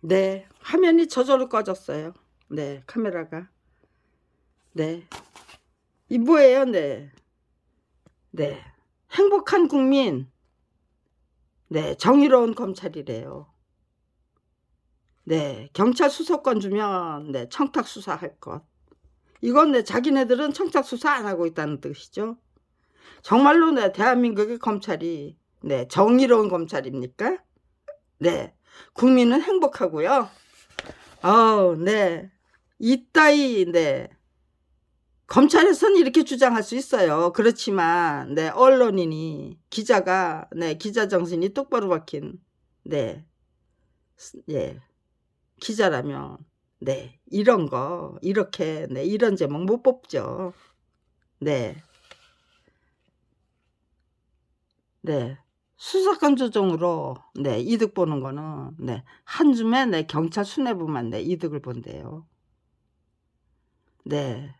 네, 화면이 저절로 꺼졌어요. 네, 카메라가. 네, 이 뭐예요? 네, 네, 행복한 국민. 네, 정의로운 검찰이래요. 네, 경찰 수사권 주면 네, 청탁 수사할 것. 이건 네, 자기네들은 청탁 수사 안 하고 있다는 뜻이죠. 정말로 네, 대한민국의 검찰이 네, 정의로운 검찰입니까? 네, 국민은 행복하고요. 네, 이따위 네, 검찰에서는 이렇게 주장할 수 있어요. 그렇지만 네, 언론인이 기자가 네, 기자 정신이 똑바로 박힌 네, 예, 기자라면 네, 이런 거 이렇게 네, 이런 제목 못 뽑죠. 네, 네. 수사권 조정으로 네, 이득 보는 거는 네, 한 줌에 네, 경찰 수뇌부만 네, 이득을 본대요. 네.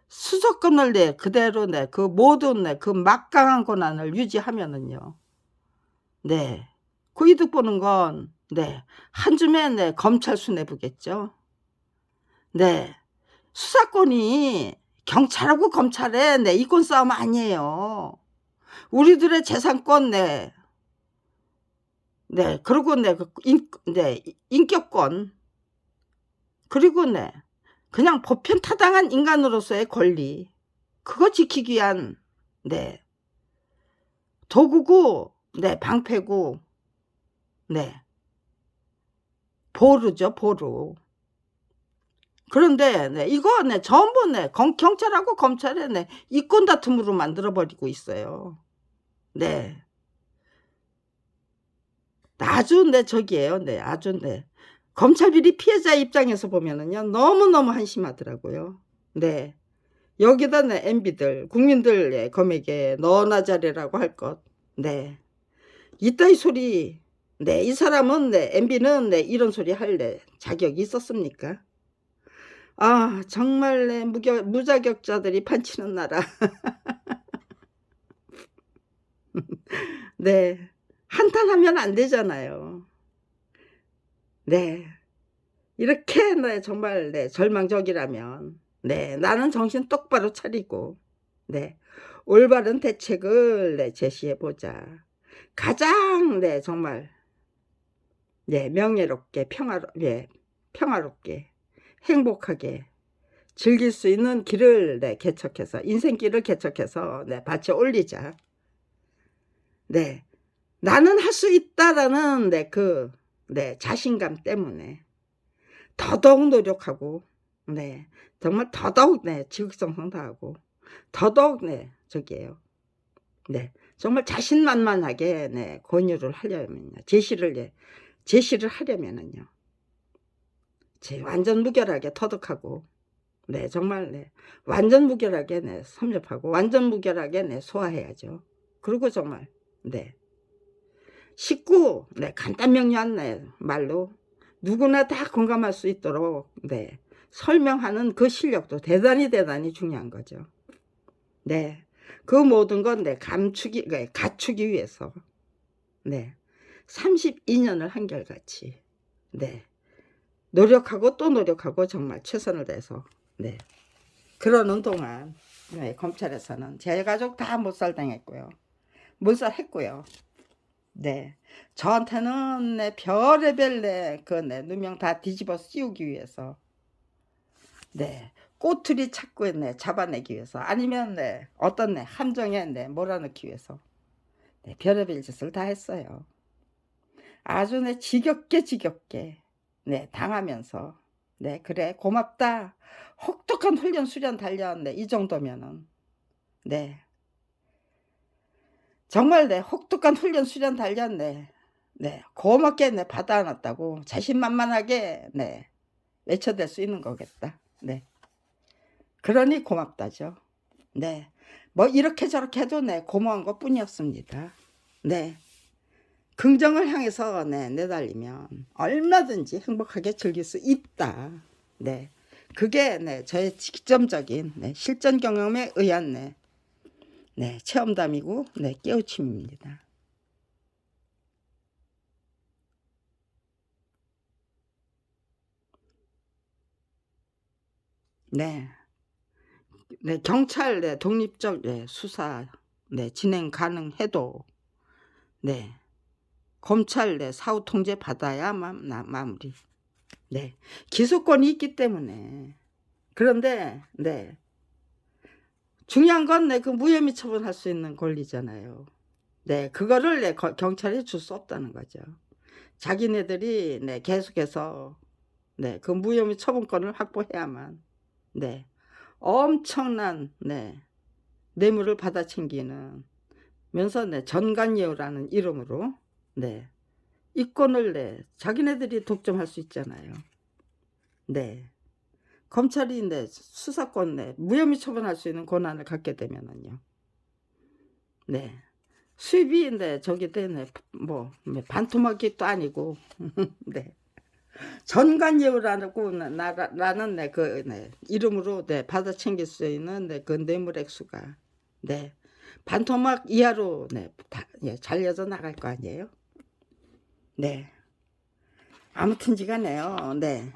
수사권을 네, 그대로 네, 그 모든 네, 그 막강한 권한을 유지하면은요. 네. 그 이득 보는 건 네, 한 줌에 네, 검찰 수뇌부겠죠. 네. 수사권이 경찰하고 검찰의 네, 이권 싸움 아니에요. 우리들의 재산권 네. 네. 그리고 네, 네, 인격권. 그리고 네, 그냥 보편 타당한 인간으로서의 권리. 그거 지키기 위한 네, 도구고 네, 방패고 네, 보루죠, 보루. 그런데 네, 이거 네, 전부 네, 경찰하고 검찰의 네, 이권 다툼으로 만들어 버리고 있어요. 네. 아주 네, 저기예요. 네, 아주 네. 검찰 비리 피해자 입장에서 보면은요, 너무너무 한심하더라고요. 네. 여기다 네, MB들, 국민들 예, 검에게 너나 잘해라고 할 것. 네. 이따위 소리. 네, 이 사람은 네, MB는 네, 이런 소리 할 네, 자격이 있었습니까? 아, 정말 네, 무자격자들이 판치는 나라. 네. 한탄하면 안 되잖아요. 네. 이렇게 네, 정말 네, 절망적이라면 네, 나는 정신 똑바로 차리고 네, 올바른 대책을 네, 제시해 보자. 가장 네, 정말 네, 명예롭게 평화롭게 행복하게 즐길 수 있는 길을 네, 개척해서 인생길을 개척해서 네, 받쳐 올리자. 네. 나는 할 수 있다라는 네, 네, 자신감 때문에 더더욱 노력하고 네, 정말 더더욱 네, 지극정성 다하고 더더욱 네, 저기에요. 네. 정말 자신만만하게 네, 권유를 하려면요. 제시를 하려면은요. 완전 무결하게 터득하고 네, 정말 네, 완전 무결하게 네, 섭렵하고 완전 무결하게 네, 소화해야죠. 그리고 정말 네, 쉽고 네, 간단 명료한 네, 말로 누구나 다 공감할 수 있도록 네, 설명하는 그 실력도 대단히 중요한 거죠. 네, 그 모든 건 네, 갖추기 위해서 네, 32년을 한결같이 네, 노력하고 또 노력하고 정말 최선을 다해서 네, 그러는 동안 네, 검찰에서는 제 가족 다 몰살당했고요. 몰살했고요. 네. 저한테는 네, 별의별 네, 네, 누명 다 뒤집어 씌우기 위해서 네, 꼬투리 찾고 네, 잡아내기 위해서 아니면 네, 어떤 네, 함정에 네, 몰아넣기 위해서 네, 별의별 짓을 다 했어요. 아주 네, 지겹게 네, 당하면서 네, 그래 고맙다. 혹독한 훈련 수련 단련 네, 이 정도면은 네, 정말 네, 혹독한 훈련 수련 단련 네, 네, 고맙게 네, 받아놨다고 자신만만하게 네, 외쳐댈 수 있는 거겠다. 네, 그러니 고맙다죠. 네, 뭐 이렇게 저렇게 해도 네, 고마운 것 뿐이었습니다. 네, 긍정을 향해서 네, 내달리면 얼마든지 행복하게 즐길 수 있다. 네, 그게 네, 저의 직접적인 네, 실전 경험에 의한 네, 네, 체험담이고 네, 깨우침입니다. 네. 네, 경찰 네, 독립적 네, 수사 네, 진행 가능해도 네, 검찰 네, 사후 통제 받아야 마무리. 네, 기소권이 있기 때문에. 그런데 네, 중요한 건 네, 그 무혐의 처분할 수 있는 권리잖아요. 네, 그거를 네, 경찰이 줄 수 없다는 거죠. 자기네들이 네, 계속해서 네, 그 무혐의 처분권을 확보해야만 네, 엄청난 네, 뇌물을 받아 챙기는 면서 네, 전관예우라는 이름으로 네, 이권을 네, 자기네들이 독점할 수 있잖아요. 네, 검찰이 네, 수사권 네, 무혐의 처분할 수 있는 권한을 갖게 되면은요. 네, 수입이 네, 저기 되네 뭐 반토막이 또 아니고 네. 전관예우라고 나는 네, 그 네, 이름으로 네, 받아 챙길 수 있는 네, 그 뇌물 액수가 네, 반토막 이하로 네, 다, 예, 잘려져 나갈 거 아니에요. 네, 아무튼지간에요. 네,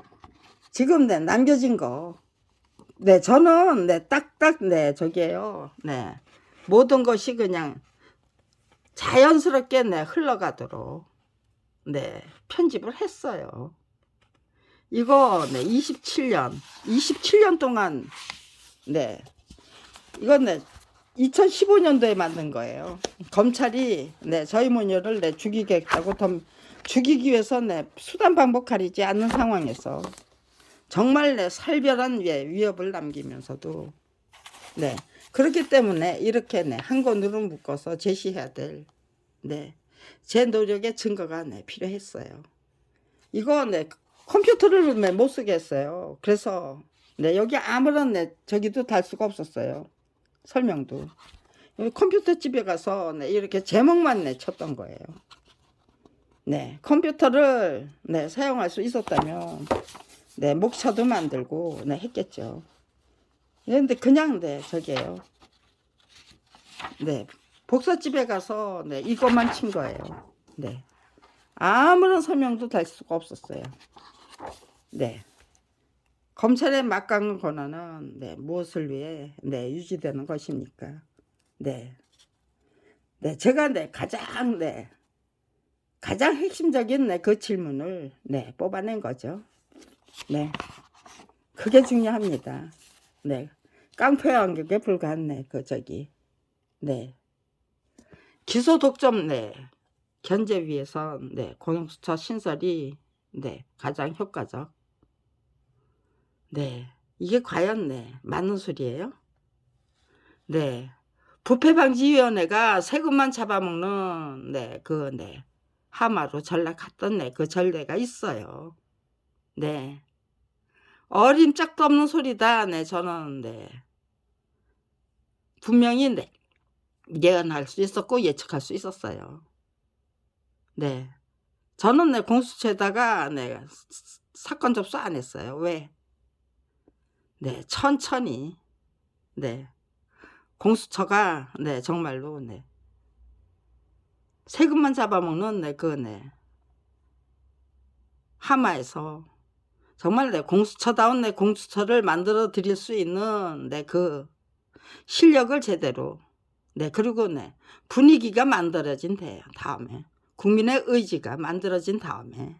지금 네, 남겨진 거, 네, 저는 네, 딱딱 네, 저기에요. 네, 모든 것이 그냥 자연스럽게 네, 흘러가도록 네, 편집을 했어요. 이거 네, 27년 동안 네, 이건 네, 2015년도에 만든 거예요. 검찰이 네, 저희 모녀를 네, 죽이겠다고 죽이기 위해서 네, 수단 방법 가리지 않는 상황에서 정말 네, 살벌한 위협을 남기면서도 네, 그렇기 때문에 이렇게 네, 한 권으로 묶어서 제시해야 될 네, 제 노력의 증거가 네, 필요했어요. 이거 네, 컴퓨터를 네, 못 쓰겠어요. 그래서 네, 여기 아무런 네, 저기도 달 수가 없었어요. 설명도. 컴퓨터 집에 가서 네, 이렇게 제목만 네, 쳤던 거예요. 네, 컴퓨터를 네, 사용할 수 있었다면 네, 목차도 만들고 네, 했겠죠. 근데 그냥 네, 저기에요. 네, 복사집에 가서 네, 이것만 친 거예요. 네, 아무런 설명도 달 수가 없었어요. 네, 검찰의 막강 권한은 네, 무엇을 위해 네, 유지되는 것입니까? 네, 네, 제가 네, 가장 핵심적인 네, 그 질문을 네, 뽑아낸 거죠. 네, 그게 중요합니다. 네, 깡패 왕국에 불과한 네, 그 저기 네, 기소 독점 네, 견제 위해서 네, 공수처 신설이 네, 가장 효과적. 네, 이게 과연 네, 맞는 소리예요? 네, 부패방지위원회가 세금만 잡아먹는 네, 그 네, 하마로 전락 갔던 네, 그 전례가 있어요. 네, 어림짝도 없는 소리다. 네, 저는 네, 분명히 네, 예언할 수 있었고 예측할 수 있었어요. 네, 저는 네, 공수처에다가 네, 사건 접수 안 했어요. 왜? 네, 천천히 네, 공수처가 네, 정말로 네, 세금만 잡아먹는 네, 그 네, 하마에서 정말 내 공수처다운 내 공수처를 만들어 드릴 수 있는 내 그 실력을 제대로 그리고 분위기가 만들어진 다음에 국민의 의지가 만들어진 다음에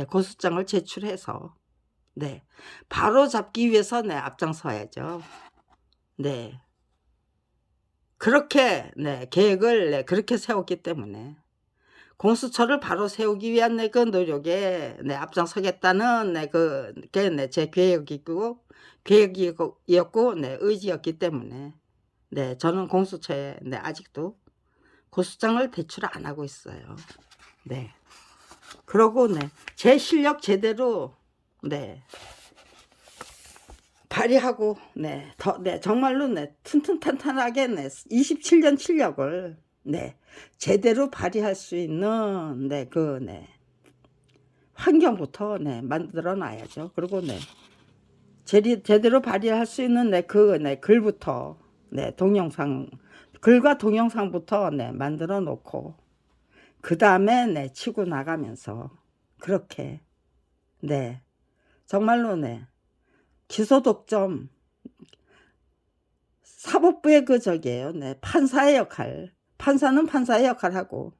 고소장을 제출해서 바로 잡기 위해서 앞장서야죠. 그렇게 계획을 그렇게 세웠기 때문에 공수처를 바로 세우기 위한 그 노력에 앞장서겠다는 그게 제 계획이었고 의지였기 때문에 저는 공수처에 아직도 고소장을 제출 안 하고 있어요. 그러고 제 실력 제대로 발휘하고 정말로 튼튼탄탄하게 27년 실력을 제대로 발휘할 수 있는 환경부터 만들어 놔야죠. 그리고 제대로 발휘할 수 있는 글부터 동영상 글과 동영상부터 만들어 놓고 그 다음에 치고 나가면서 그렇게 정말로 기소독점, 사법부의 그 저기에요. 네, 판사의 역할. 판사는 판사의 역할을 하고,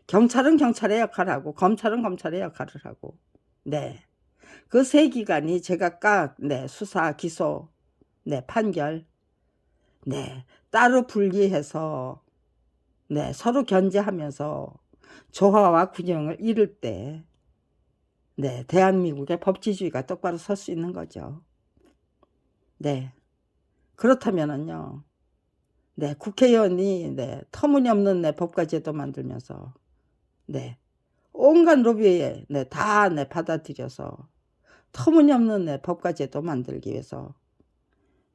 경찰은 경찰의 역할을 하고, 검찰은 검찰의 역할을 하고, 네. 그 세 기관이 제각각, 네, 수사, 기소, 네, 판결, 네, 따로 분리해서, 네, 서로 견제하면서 조화와 균형을 이룰 때, 네, 대한민국의 법치주의가 똑바로 설 수 있는 거죠. 네. 그렇다면은요, 네, 국회의원이, 네, 터무니없는, 네, 법과 제도 만들면서, 네, 온갖 로비에, 네, 다, 네, 받아들여서, 터무니없는, 네, 법과 제도 만들기 위해서,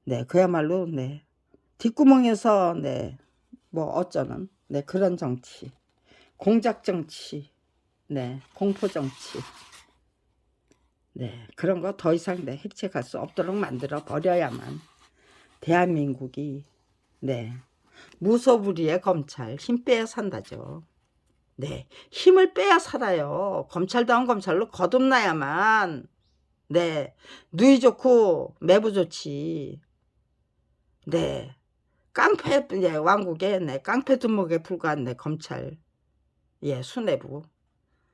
네, 그야말로, 네, 뒷구멍에서, 네, 뭐, 어쩌는, 네, 그런 정치, 공작 정치, 네, 공포 정치, 네, 그런 거 더 이상, 네, 획책할 수 없도록 만들어 버려야만, 대한민국이, 네, 무소불위의 검찰, 힘 빼야 산다죠. 네, 힘을 빼야 살아요. 검찰다운 검찰로 거듭나야만, 네, 누이 좋고 매부 좋지. 네, 깡패, 네, 왕국의, 네, 깡패 두목에 불과한, 네, 검찰, 예, 수뇌부.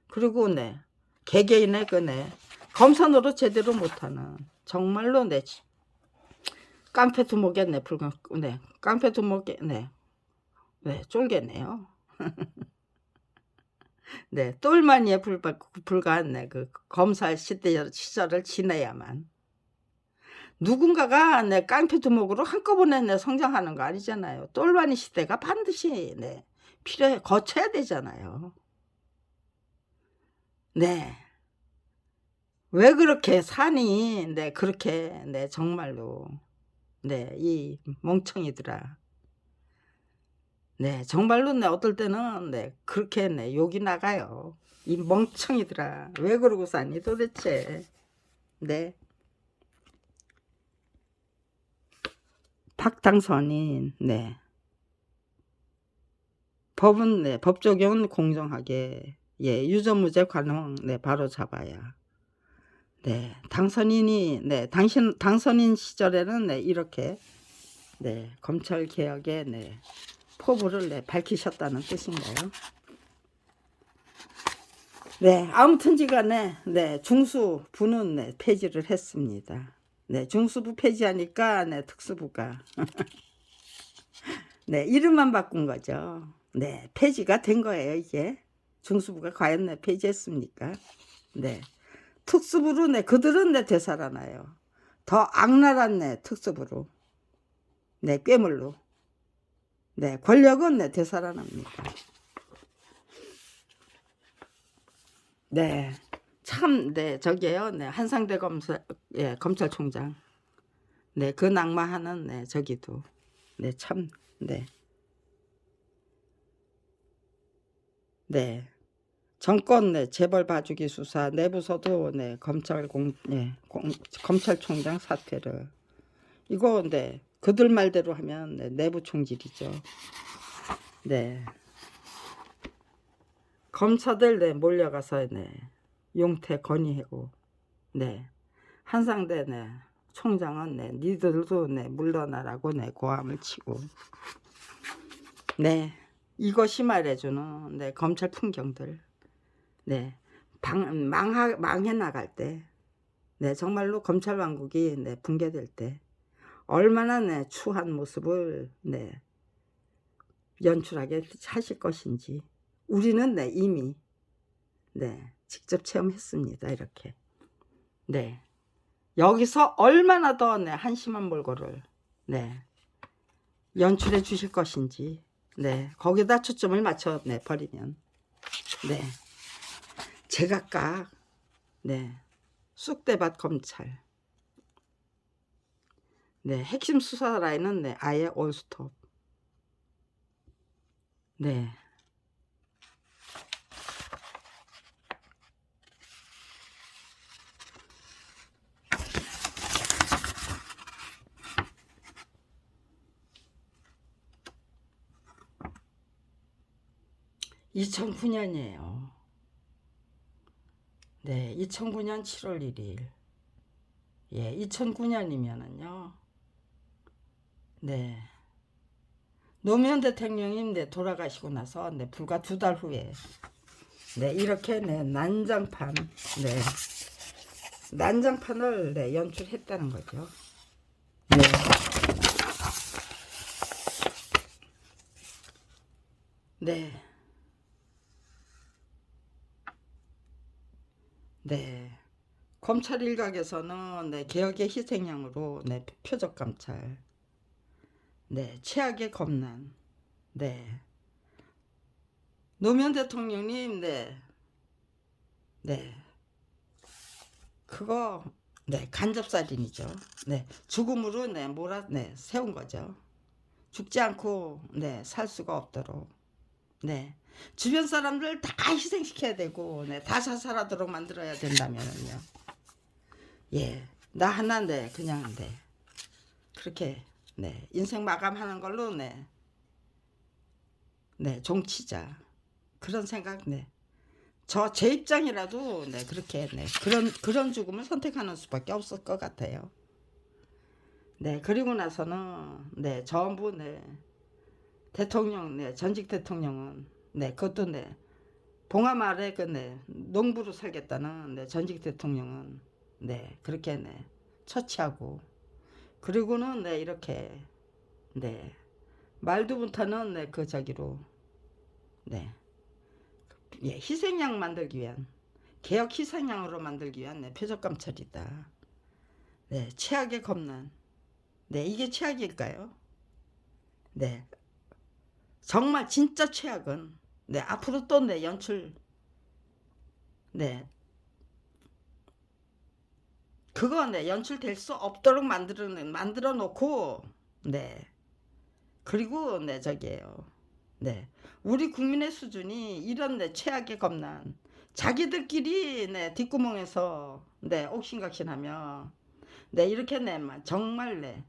그리고, 네, 개개인의 그, 네, 검사 노릇 제대로 못하는, 정말로, 네, 깡패 두목에, 네, 불과, 네, 깡패 두목에, 네, 네, 쫄겠네요. 네, 똘마니에 불과한, 네, 그 검사 시절을 지내야만. 누군가가, 네, 깡패 두목으로 한꺼번에, 네, 성장하는 거 아니잖아요. 똘마니 시대가 반드시, 네, 거쳐야 되잖아요. 네. 왜 그렇게 사니? 네, 그렇게, 네, 정말로. 네, 이 멍청이들아. 네, 정말로, 네, 어떨 때는, 네, 그렇게, 네, 욕이 나가요. 이 멍청이들아. 왜 그러고 사니 도대체. 네. 박당선인, 네. 법은, 네, 법 적용은 공정하게, 예, 유전무죄 관용, 네, 바로 잡아야. 네, 당선인이, 네, 당선인 시절에는, 네, 이렇게, 네, 검찰 개혁의, 네, 포부를, 네, 밝히셨다는 뜻인가요? 네, 아무튼지 간에, 네, 중수부는, 네, 폐지를 했습니다. 네, 중수부 폐지하니까, 네, 특수부가, 네, 이름만 바꾼 거죠. 네, 폐지가 된 거예요, 이게. 중수부가 과연, 네, 폐지했습니까? 네. 특수부로, 네, 그들은, 네, 되살아나요. 더 악랄한, 네, 특수부로. 네, 꾀물로. 네, 권력은, 네, 되살아납니다. 네. 참, 네, 저기요, 네, 한상대 예, 검찰총장. 네, 그 낙마하는, 네, 저기도. 네, 참, 네. 네. 정권, 네, 재벌 봐주기 수사, 내부서도, 네, 검찰총장 사퇴를. 이거, 네, 그들 말대로 하면, 네, 내부 총질이죠. 네. 검사들, 네, 몰려가서, 네, 용태 건의하고, 네, 한상대, 네, 총장은, 네, 니들도, 네, 물러나라고, 네, 고함을 치고, 네, 이것이 말해주는, 네, 검찰 풍경들, 네, 망해 나갈 때, 네, 정말로 검찰 왕국이, 네, 붕괴될 때, 얼마나, 네, 추한 모습을, 네, 연출하게 하실 것인지, 우리는, 네, 이미, 네, 직접 체험했습니다. 이렇게. 네. 여기서 얼마나 더, 네, 한심한 몰골을, 네, 연출해 주실 것인지, 네, 거기다 초점을 맞춰, 네, 버리면, 네, 제각각, 네, 쑥대밭 검찰, 네, 핵심 수사 라인은, 네, 아예 올스톱, 네. 2009년이에요. 네, 2009년 7월 1일. 예, 2009년이면은요. 네. 노무현 대통령님 네, 돌아가시고 나서 네, 불과 2달 후에 네, 이렇게 네, 네, 난장판을 네, 연출했다는 거죠. 네. 네. 네. 검찰 일각에서는 네, 개혁의 희생양으로 네, 표적 감찰, 네, 최악의 검난, 네, 노무현 대통령님, 네, 네, 그거 네, 간접살인이죠. 네, 죽음으로 네, 네, 세운 거죠. 죽지 않고 네, 살 수가 없도록. 네. 주변 사람들 다 희생시켜야 되고 네, 다 자살하도록 만들어야 된다면은요. 예. 나 하나 네, 그냥 네. 그렇게 네, 인생 마감하는 걸로 네. 네, 종치자. 그런 생각 네. 제 입장이라도 네, 그렇게 네. 그런 죽음을 선택하는 수밖에 없을 것 같아요. 네, 그리고 나서는 네, 전부 네. 대통령 네, 전직 대통령은 네, 그것도 네. 봉하마 아래 그 네, 농부로 살겠다는 네, 전직 대통령은 네, 그렇게 네. 처치하고 그리고는 네, 이렇게 네. 말도 못하는 네, 그 저기로 네. 예, 희생양 만들기 위한 개혁 희생양으로 만들기 위한 네, 표적감찰이다. 네, 최악의 겁난. 네, 이게 최악일까요? 네, 정말 진짜 최악은 네, 앞으로 또 네, 연출 네, 그거 네, 연출될 수 없도록 만들어 놓고 네, 그리고 네, 저기에요. 네, 우리 국민의 수준이 이런 네, 최악의 겁난 자기들끼리 네, 뒷구멍에서 네, 옥신각신하며 네, 이렇게 네, 정말 네,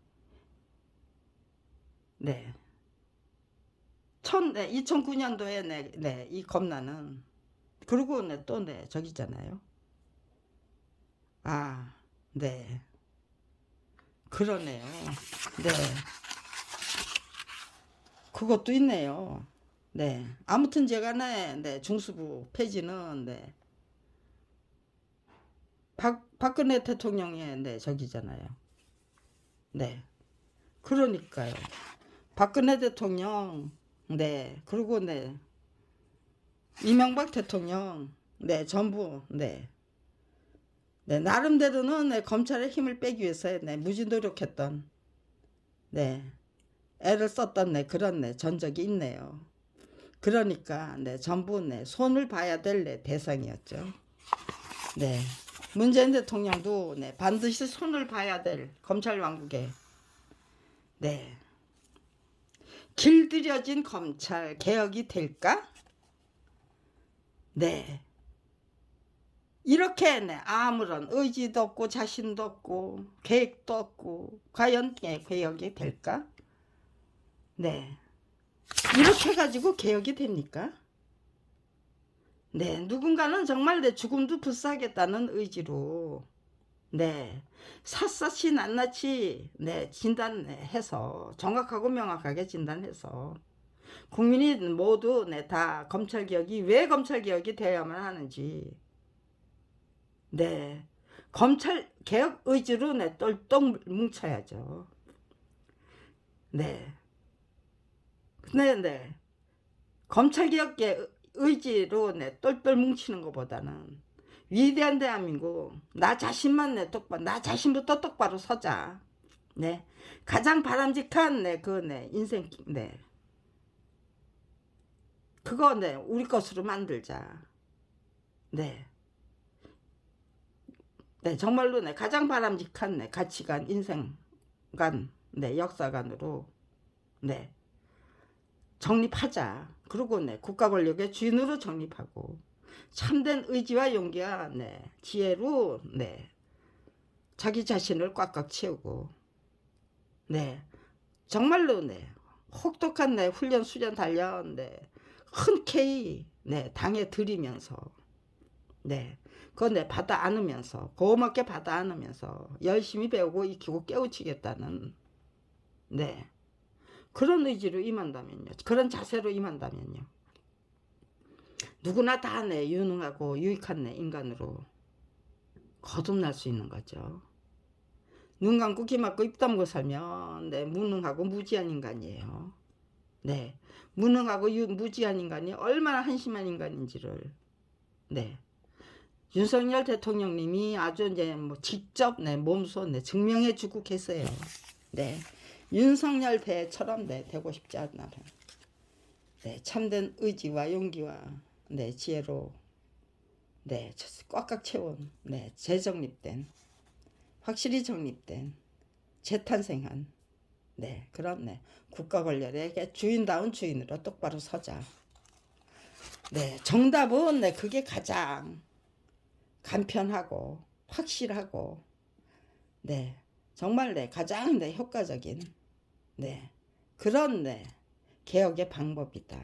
네. 2009년도에 네, 이 겁나는 그리고 네, 또 네, 저기 있잖아요. 아, 네. 그러네요. 네. 그것도 있네요. 네. 아무튼 제가 네, 중수부 폐지는 네. 박근혜 대통령의 네, 저기잖아요. 네. 그러니까요. 박근혜 대통령 네. 그리고 네. 이명박 대통령 네, 전부 네. 네, 나름대로는 네, 검찰의 힘을 빼기 위해서 네, 무지 노력했던 네, 애를 썼던 네, 그런 네, 전적이 있네요. 그러니까 네, 전부 네, 손을 봐야 될 네, 대상이었죠. 네, 문재인 대통령도 네, 반드시 손을 봐야 될 검찰 왕국에 네, 길들여진 검찰 개혁이 될까? 네, 이렇게 네, 아무런 의지도 없고 자신도 없고 계획도 없고 과연 개혁이 될까? 네. 이렇게 가지고 개혁이 됩니까? 네, 누군가는 정말 내 죽음도 불사하겠다는 의지로 네, 샅샅이 낱낱이 네, 진단해서 정확하고 명확하게 진단해서 국민이 모두 네, 다 검찰개혁이 왜 검찰개혁이 되어야만 하는지 네, 검찰개혁 의지로 네, 똘똘 뭉쳐야죠. 네, 네. 검찰개혁의 의지로 네, 똘똘 뭉치는 것보다는 위대한 대한민국 나 자신만 나 자신부터 똑바로 서자. 네, 가장 바람직한 네, 인생 네, 그거 네, 우리 것으로 만들자. 네, 네, 정말로 네, 가장 바람직한 네, 가치관, 인생관, 네, 역사관으로 네, 정립하자. 그리고 네, 국가 권력의 주인으로 정립하고 참된 의지와 용기와 네, 지혜로 네, 자기 자신을 꽉꽉 채우고 네, 정말로 네, 혹독한 네, 훈련 수련 단련 네, 흔쾌히 네, 당에 들이면서 네. 그거 내 받아 안으면서, 고맙게 받아 안으면서, 열심히 배우고 익히고 깨우치겠다는, 네. 그런 의지로 임한다면요. 그런 자세로 임한다면요. 누구나 다 내 유능하고 유익한 내 인간으로 거듭날 수 있는 거죠. 눈 감고 귀 막고 입 다물고 살면 네, 무능하고 무지한 인간이에요. 네, 무능하고 무지한 인간이 얼마나 한심한 인간인지를 네, 윤석열 대통령님이 아주 이제 뭐 직접 네, 몸소 네, 증명해 주고 계세요. 네, 윤석열 대처럼 네, 되고 싶지 않나요? 네, 참된 의지와 용기와 네, 지혜로 네, 꽉꽉 채운 네, 재정립된 확실히 정립된 재탄생한 네, 그런 네, 국가 권력의 주인다운 주인으로 똑바로 서자. 네, 정답은 네, 그게 가장 간편하고 확실하고 네, 정말 네, 가장 네, 효과적인 네, 그런 네, 개혁의 방법이다.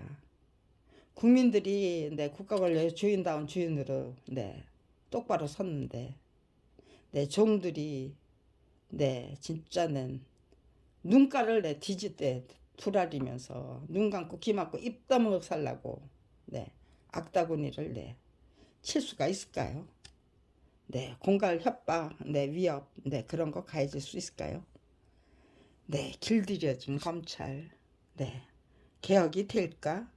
국민들이 네, 국가 권력의 주인다운 주인으로 네, 똑바로 섰는데 네, 종들이 네, 진짜는 눈가를 내 뒤집대 풀아리면서 눈 감고 귀 막고 입 다물고 살라고 네, 악다구니를 네, 칠 수가 있을까요? 네, 공갈 협박, 네, 위협, 네, 그런 거 가해질 수 있을까요? 네, 길들여준 검찰, 네, 개혁이 될까?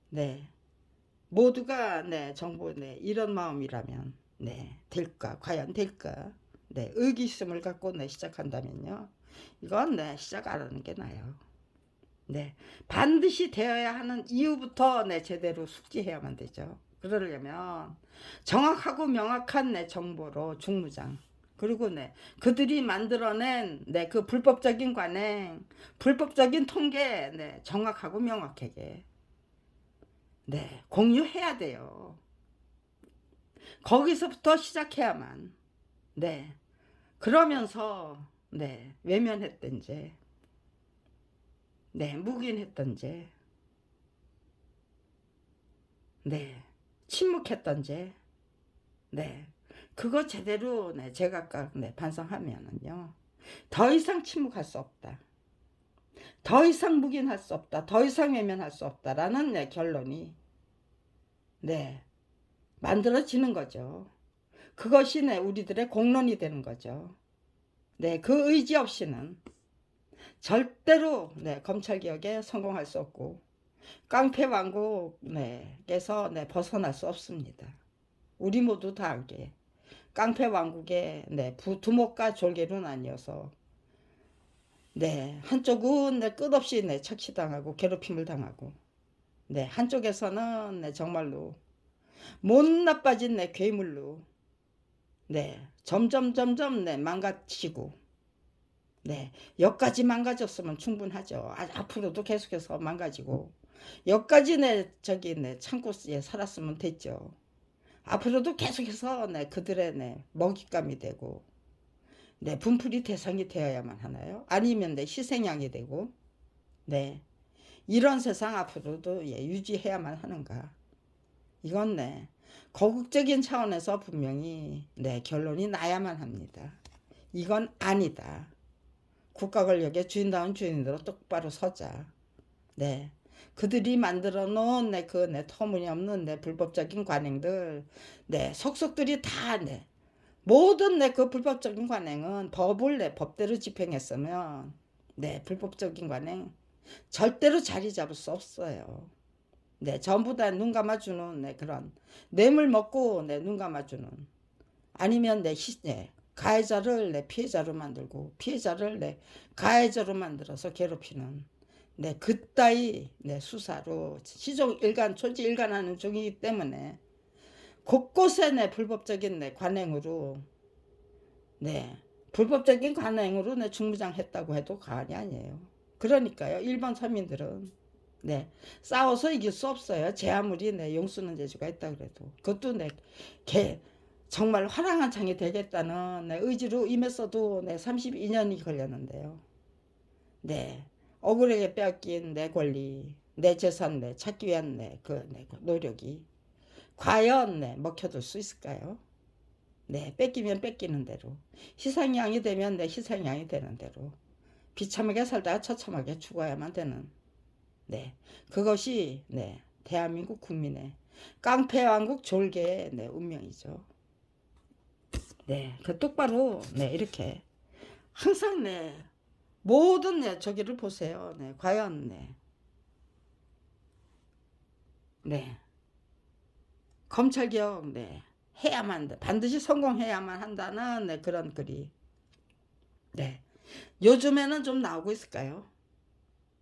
네, 모두가 네, 정부 네, 이런 마음이라면 네, 될까? 과연 될까? 네, 의기심을 갖고 네, 시작한다면요. 이건 네, 시작 안 하는 게 나아요. 네, 반드시 되어야 하는 이유부터 네, 제대로 숙지해야만 되죠. 그러려면 정확하고 명확한 내 정보로 중무장 그리고 네 그들이 만들어낸 네 그 불법적인 관행 불법적인 통계 네 정확하고 명확하게 네 공유해야 돼요. 거기서부터 시작해야만 네 그러면서 네 외면했던지 네 묵인했던지 네 침묵했던지 네 그거 제대로 네 제각각 네 반성하면은요 더 이상 침묵할 수 없다. 더 이상 묵인할 수 없다. 더 이상 외면할 수 없다라는 네, 결론이 네 만들어지는 거죠. 그것이 네 우리들의 공론이 되는 거죠. 네 그 의지 없이는 절대로 네 검찰개혁에 성공할 수 없고 깡패 왕국에서 네 벗어날 수 없습니다. 우리 모두 다 함께 깡패 왕국의 네 두목과 졸개는 아니어서 네 한쪽은 네 끝없이 네 착취당하고 괴롭힘을 당하고 네 한쪽에서는 네 정말로 못 나빠진 내 괴물로 네 점점 네 망가지고 네 여기까지 망가졌으면 충분하죠. 앞으로도 계속해서 망가지고 여기까지 네 저기 네 창고에 살았으면 됐죠. 앞으로도 계속해서 네 그들의 네 먹잇감이 되고 네 분풀이 대상이 되어야만 하나요? 아니면 네 희생양이 되고 네 이런 세상 앞으로도 예, 유지해야만 하는가? 이건 네 거국적인 차원에서 분명히 네 결론이 나야만 합니다. 이건 아니다. 국가 권력의 주인다운 주인으로 똑바로 서자. 네. 그들이 만들어 놓은 네, 네, 터무니없는 네, 불법적인 관행들, 네, 속속들이 다 네, 모든 네, 그 불법적인 관행은 법을 네, 법대로 집행했으면 네, 불법적인 관행 절대로 자리 잡을 수 없어요. 네, 전부 다 눈 감아주는 네, 그런 뇌물 먹고 네, 눈 감아주는 아니면 네, 가해자를 내 피해자로 만들고 피해자를 내 가해자로 만들어서 괴롭히는 네 그따위 네 수사로 시종일관 초지일관하는 중이기 때문에 곳곳에 내 불법적인 내 관행으로 네 불법적인 관행으로 내 중무장했다고 해도 과언이 아니에요. 그러니까요 일반 서민들은 네 싸워서 이길 수 없어요. 제 아무리 내 용쓰는 재주가 있다 그래도 그것도 내개 정말 화랑한 창이 되겠다는 내 의지로 임했어도 내 32년이 걸렸는데요. 네 억울하게 빼앗긴 내 권리 내 재산 내 찾기 위한 내 그 노력이 과연 네, 먹혀둘 수 있을까요? 네, 뺏기면 뺏기는 대로, 희생양이 되면 네, 희생양이 되는 대로 비참하게 살다가 처참하게 죽어야만 되는, 네, 그것이 네, 대한민국 국민의 깡패왕국 졸개의 네, 운명이죠. 네, 그 똑바로 네, 이렇게 항상 네, 모든 네, 저기를 보세요. 네, 과연 네, 네, 검찰개혁 네, 해야만 돼. 반드시 성공해야만 한다는 네, 그런 글이 네, 요즘에는 좀 나오고 있을까요?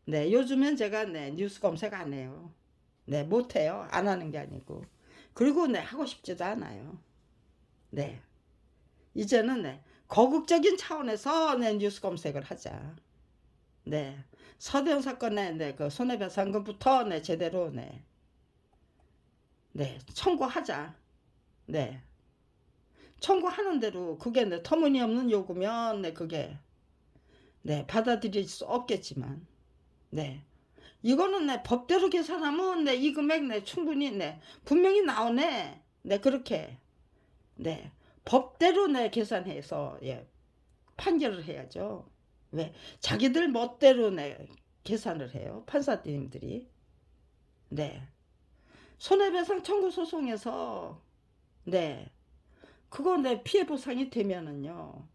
네, 요즘엔 제가 네, 뉴스 검색 안 해요. 네, 못 해요. 안 하는 게 아니고. 그리고 네, 하고 싶지도 않아요. 네, 이제는 네, 거국적인 차원에서 네, 뉴스 검색을 하자. 네, 서대원 사건의 네, 그 손해배상금부터 네, 제대로 네, 네, 청구하자. 네, 청구하는 대로 그게 네, 터무니없는 요구면 네, 그게 네, 받아들일 수 없겠지만, 네, 이거는 내 법대로 계산하면 내 이 금액 내 충분히 내 분명히 나오네. 네, 그렇게 네, 법대로 내 계산해서 예, 판결을 해야죠. 왜 자기들 멋대로 내 계산을 해요, 판사님들이. 네, 손해배상 청구 소송에서 네, 그거 내 피해 보상이 되면은요.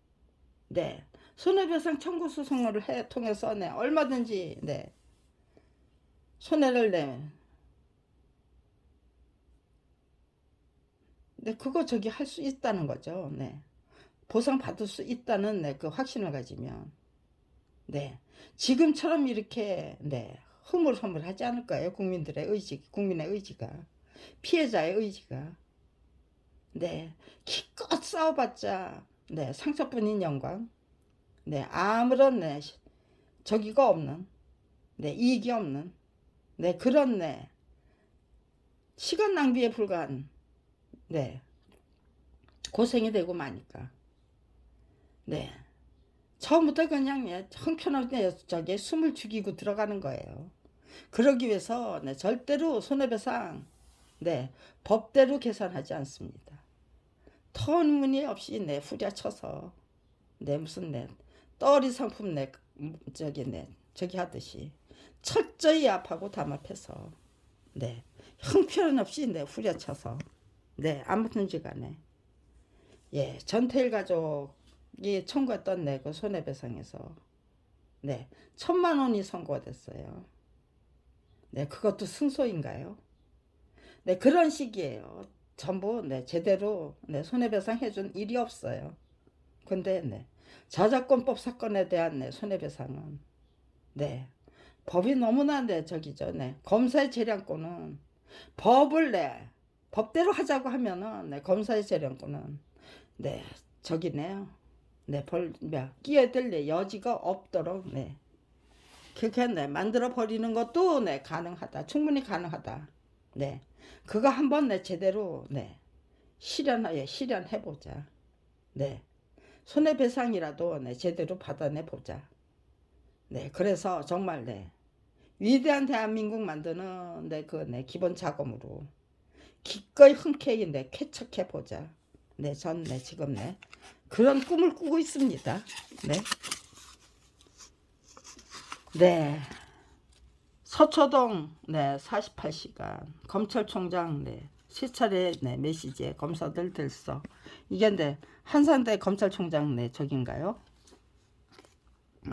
네, 손해배상 청구 소송을 통해서 네, 얼마든지 네, 손해를 내. 네, 그거 저기 할 수 있다는 거죠. 네. 보상받을 수 있다는 네, 그 확신을 가지면. 네. 지금처럼 이렇게 네, 흐물흐물하지 않을 거예요. 국민들의 의지, 국민의 의지가. 피해자의 의지가. 네. 기껏 싸워봤자 네, 상처뿐인 영광. 네. 아무런 네, 저기가 없는 네, 이익이 없는 네, 그런 네, 시간 낭비에 불과한 네, 고생이 되고 마니까. 네. 처음부터 그냥 예, 형편없게 저기 숨을 죽이고 들어가는 거예요. 그러기 위해서 네, 절대로 손해배상 네, 법대로 계산하지 않습니다. 터무니없이 네, 후려쳐서 네, 무슨 네, 떨이 상품 네, 저기 하듯이 철저히 압하고 담합해서 네, 형편없이 네, 후려쳐서 네, 아무튼지 간에 예, 전태일 가족이 청구했던 네, 그 손해배상에서 네, 1,000만 원이 선고가 됐어요. 네, 그것도 승소인가요? 네, 그런 식이에요. 전부 네, 제대로 네, 손해배상 해준 일이 없어요. 근데 네, 저작권법 사건에 대한 네, 손해배상은 네, 법이 너무나 네, 저기죠. 네, 검사의 재량권은 법을 네, 법대로 하자고 하면은 네, 검사의 재량권은 네, 저기네요. 네, 끼어들 네, 여지가 없도록 네, 그렇게 네, 만들어 버리는 것도 네, 가능하다. 충분히 가능하다. 네, 그거 한번 네, 제대로 네, 실현해 보자. 네, 손해배상이라도 네, 제대로 받아내 보자. 네, 그래서 정말 네, 위대한 대한민국 만드는 네, 그 네, 기본 작업으로 기꺼이 흔쾌히 네, 쾌척해 보자. 네, 전 네, 지금 네, 그런 꿈을 꾸고 있습니다. 네, 네. 서초동 네 48시간 검찰총장 네 세 차례 네 메시지에 검사들 들써 이게 네 한산대 검찰총장 네 저긴가요?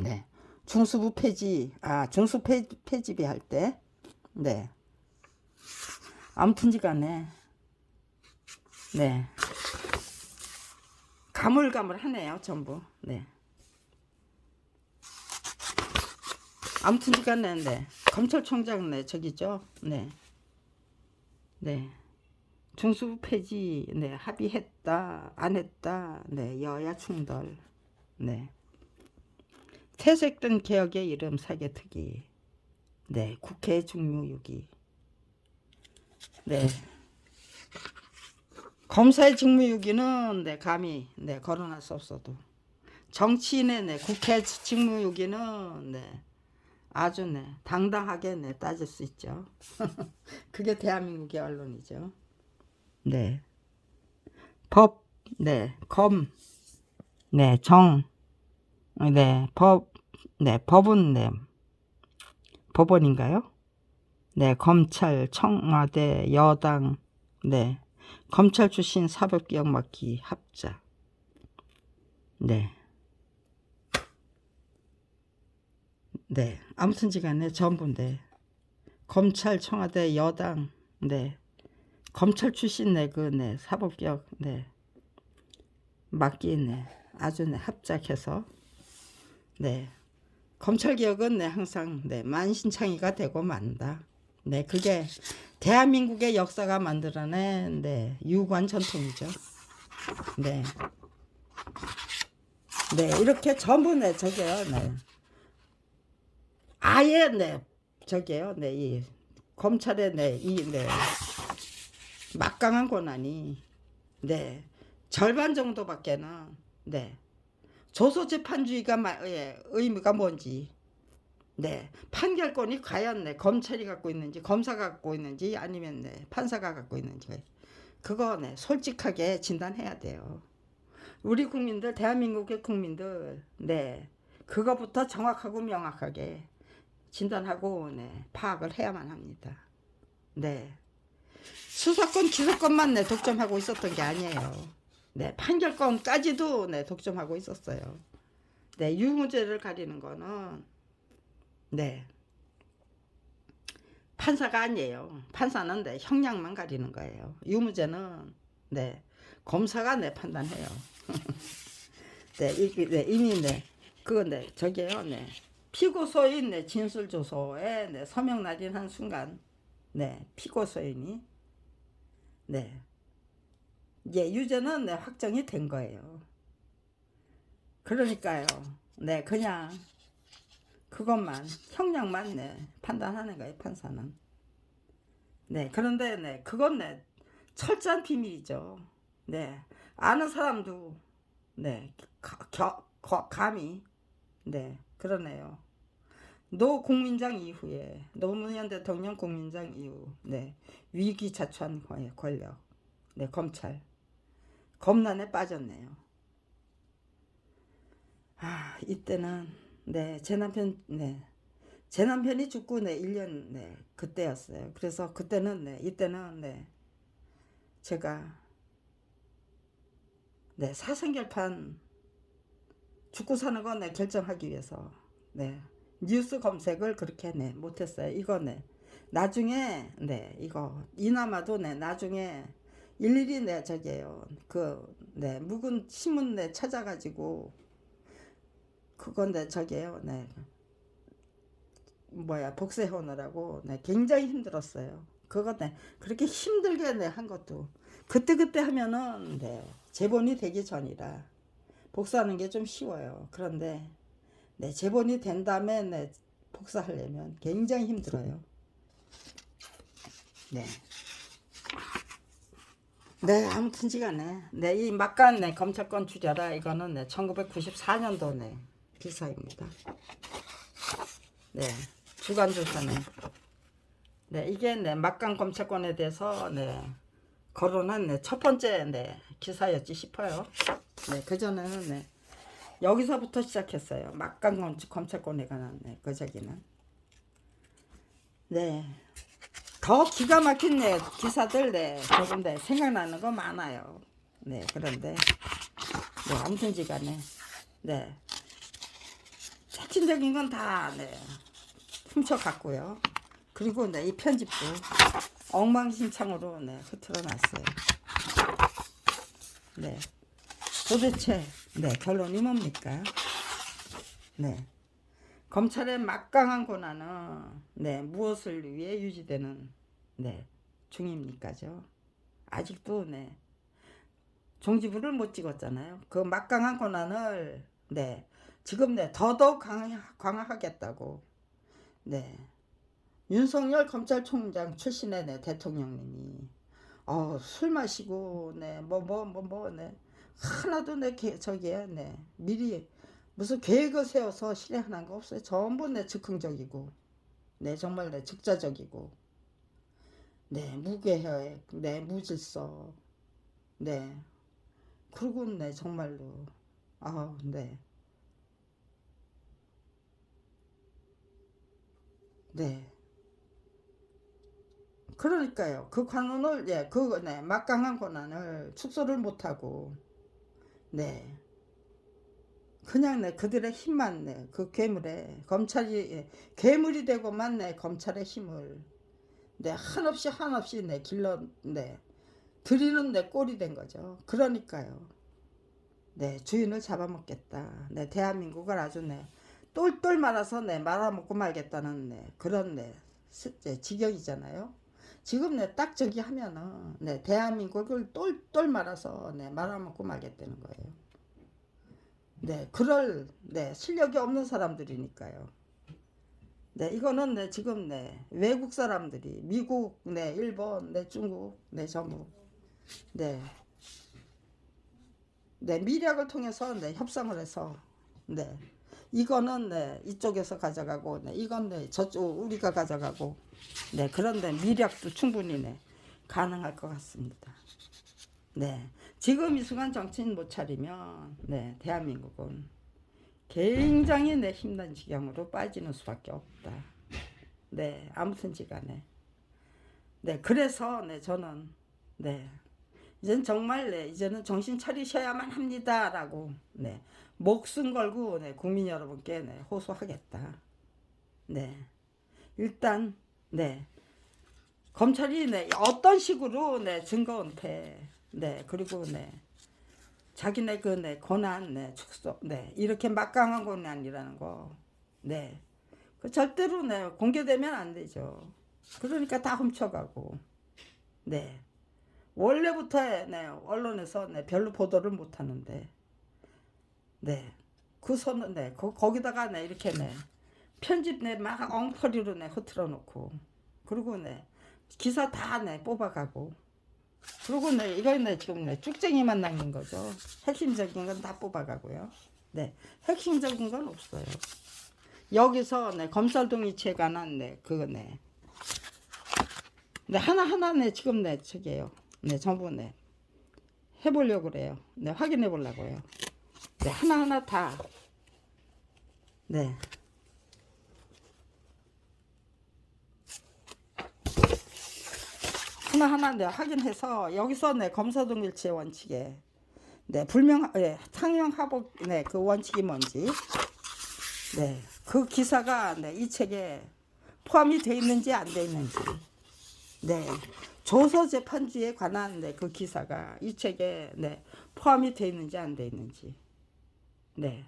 네 중수부 폐지 중수 폐지비 할 때 네 아무튼지간에 네 가물가물하네요 전부 네 아무튼지간에 네 검찰총장 네 저기죠 네 네. 중수부 폐지 네 합의했다 안 했다 네 여야 충돌 네 퇴색된 개혁의 이름 사개특위 네 국회 직무유기 네 검사의 직무유기는 네 감히 네 거론할 수 없어도 정치인의 네 국회 직무유기는 네 아주 네 당당하게 네 따질 수 있죠. 그게 대한민국의 언론이죠. 네. 법, 네. 검, 네. 정, 네. 법, 네. 법은, 네. 법원인가요? 네. 검찰, 청와대, 여당, 네. 검찰 출신 사법개혁 맡기 합자. 네. 네. 아무튼지간에 전부인데 검찰, 청와대, 여당, 네. 검찰 출신 네. 네. 사법개혁, 네. 맡기, 네. 아주 네. 합작해서, 네. 검찰개혁은 네. 항상 네. 만신창이가 되고 만다. 네. 그게 대한민국의 역사가 만들어낸 네. 유구한 전통이죠. 네. 네. 이렇게 전부 네. 저게요. 네. 아예 네. 저게요. 네. 이 검찰의 네. 이 네. 막강한 권한이 네. 절반 정도밖에는 네. 조소재판주의가 예, 의미가 뭔지, 네. 판결권이 과연 네. 검찰이 갖고 있는지, 검사가 갖고 있는지, 아니면 네. 판사가 갖고 있는지, 그거 네. 솔직하게 진단해야 돼요. 우리 국민들, 대한민국의 국민들, 네. 그거부터 정확하고 명확하게 진단하고 네. 파악을 해야만 합니다. 네. 수사권, 기소권만 네. 독점하고 있었던 게 아니에요. 네. 판결권까지도 네. 독점하고 있었어요. 네. 유무죄를 가리는 거는 네. 판사가 아니에요. 판사는 네. 형량만 가리는 거예요. 유무죄는 네. 검사가 네. 판단해요. 네. 이미 네. 그건 네. 저게요. 네. 피고소인 네. 진술조서에 네. 서명 날인한 순간 네. 피고소인이 네. 예, 유죄는 네. 확정이 된 거예요. 그러니까요. 네. 그냥 그것만 형량만 네. 판단하는 거예요. 판사는. 네. 그런데 네. 그건 네. 철저한 비밀이죠. 네. 아는 사람도 네. 감히 네. 그러네요. 노 국민장 이후에 노무현 대통령 국민장 이후 네. 위기 자초한 권력 네. 검찰 검난에 빠졌네요. 아, 이때는 네. 제 남편이 죽고 네. 1년 네. 그때였어요. 그래서 그때는 네. 이때는 네. 제가 네. 사생결판 죽고 사는 거 네. 결정하기 위해서 네. 뉴스 검색을 그렇게 네. 못했어요. 이거 네. 나중에 네. 이거 이나마도 네. 나중에 일일이 네. 저게요. 그 네. 묵은 신문 네. 찾아가지고 그건데 저게요. 네. 뭐야 복사해오느라고 네. 굉장히 힘들었어요. 그거 네. 그렇게 힘들게 네. 한 것도 그때 하면은 네. 재본이 되기 전이라 복사하는 게 좀 쉬워요. 그런데 네. 재본이 된 다음에 네. 복사하려면 굉장히 힘들어요. 네. 네, 아무튼지간에 네, 이 막간 네, 검찰권 주자라 이거는 네, 1994년도 네, 기사입니다. 네, 주간조사네. 네, 이게 네, 막강 검찰권에 대해서 네, 거론한 네, 첫 번째 네, 기사였지 싶어요. 네, 그 전에는 네, 여기서부터 시작했어요. 막강 검찰권에 관한 네, 그 저기는. 네, 더 기가 막힌 네, 기사들 네, 조금 네, 생각나는 거 많아요. 네, 그런데 네, 아무튼지간에 네, 핵심적인 건 다 네, 훔쳐갔고요. 그리고 네, 이 편집도 엉망진창으로 네, 흐트러놨어요. 네, 도대체 네, 결론이 뭡니까? 네, 검찰의 막강한 권한은 네, 무엇을 위해 유지되는 네, 중입니까죠? 아직도 네, 종지부를 못 찍었잖아요. 그 막강한 권한을 네, 지금 네, 더더욱 강화하겠다고 네, 윤석열 검찰총장 출신의 네, 대통령님이 술 마시고 네, 네, 하나도 네, 저기에 네, 미리 무슨 계획을 세워서 실행하는 거 없어요. 전부 네, 즉흥적이고 네, 정말 네, 즉자적이고 네, 무계획, 네, 무질서, 네, 그리고 네, 정말로, 아, 네, 네. 그러니까요. 그 관원을, 예, 그, 네, 막강한 권한을 축소를 못하고, 네, 그냥 네, 그들의 힘만 네, 그 괴물에, 검찰이, 예, 괴물이 되고만 네, 검찰의 힘을, 네, 한없이 한없이 네, 길러, 네, 들이는 내 꼴이 된 거죠. 그러니까요. 네, 주인을 잡아먹겠다. 네, 대한민국을 아주 네, 똘똘 말아서 네, 말아먹고 말겠다는 네, 그런 네, 지경이잖아요. 지금 네, 딱 저기 하면은 네, 대한민국을 똘똘 말아서 네, 말아먹고 말겠다는 거예요. 네, 그럴 네, 실력이 없는 사람들이니까요. 네, 이거는 네, 지금 네, 외국 사람들이 미국, 네, 일본, 네, 중국, 네, 전부 네, 네, 미략을 통해서 네, 협상을 해서 네, 이거는 네, 이쪽에서 가져가고 네, 이건 네, 저쪽 우리가 가져가고 네, 그런데 미략도 충분히 네, 가능할 것 같습니다. 네, 지금 이 순간 정신 못 차리면 네, 대한민국은 굉장히 네, 힘든 지경으로 빠지는 수밖에 없다. 네, 아무튼지간에 네, 그래서 네, 저는 네, 이젠 정말 네, 이제는 정신 차리셔야만 합니다라고 네, 목숨 걸고 네, 국민 여러분께 네, 호소하겠다. 네, 일단 네, 검찰이 네, 어떤 식으로 네, 증거 은폐 네, 그리고 네, 자기네 그 네, 권한 네, 축소 네, 이렇게 막강한 권한이라는 거 네, 그 절대로 네, 공개되면 안 되죠. 그러니까 다 훔쳐가고 네, 원래부터 네, 언론에서 네, 별로 보도를 못 하는데 네, 그 손은 네, 거기다가 네, 이렇게 네, 편집 네, 막 엉터리로 네, 흐트러 놓고 그리고 네, 기사 다 네, 뽑아가고 그리고 네, 이건 네, 지금 네, 쭉쟁이만 남긴 거죠. 핵심적인 건 다 뽑아가고요. 네, 핵심적인 건 없어요. 여기서 네, 검찰 동의체에 관한 네, 그거 네, 네 하나하나 네, 지금 네, 저기에요. 네, 전부 네, 해보려고 그래요. 네, 확인해 보려고요. 네, 하나하나 다, 네, 하나하나 네, 확인해서 여기서 네, 검사동일체 원칙에 네, 상명하복 네, 그 원칙이 뭔지 네, 그 기사가 네, 이 책에 포함이 돼 있는지 안 돼 있는지 네, 조서재판주에 관한 네, 그 기사가 이 책에 네, 포함이 돼 있는지 안 돼 있는지 네,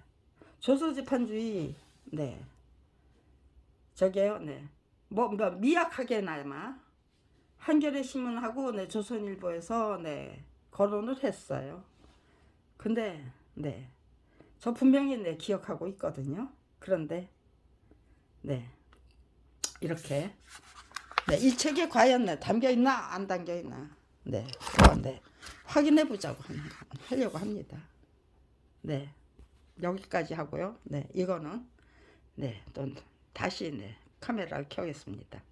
조서재판주의 네, 저게요 네, 뭐 미약하게나마 한겨레 신문하고 네, 조선일보에서 네, 거론을 했어요. 근데 네, 저 분명히 네, 기억하고 있거든요. 그런데 네, 이렇게 네, 이 책에 과연 네, 담겨 있나 안 담겨 있나 네, 그건 네, 확인해 보자고 하려고 합니다. 네, 여기까지 하고요. 네, 이거는 네, 또 다시 네, 카메라를 켜겠습니다.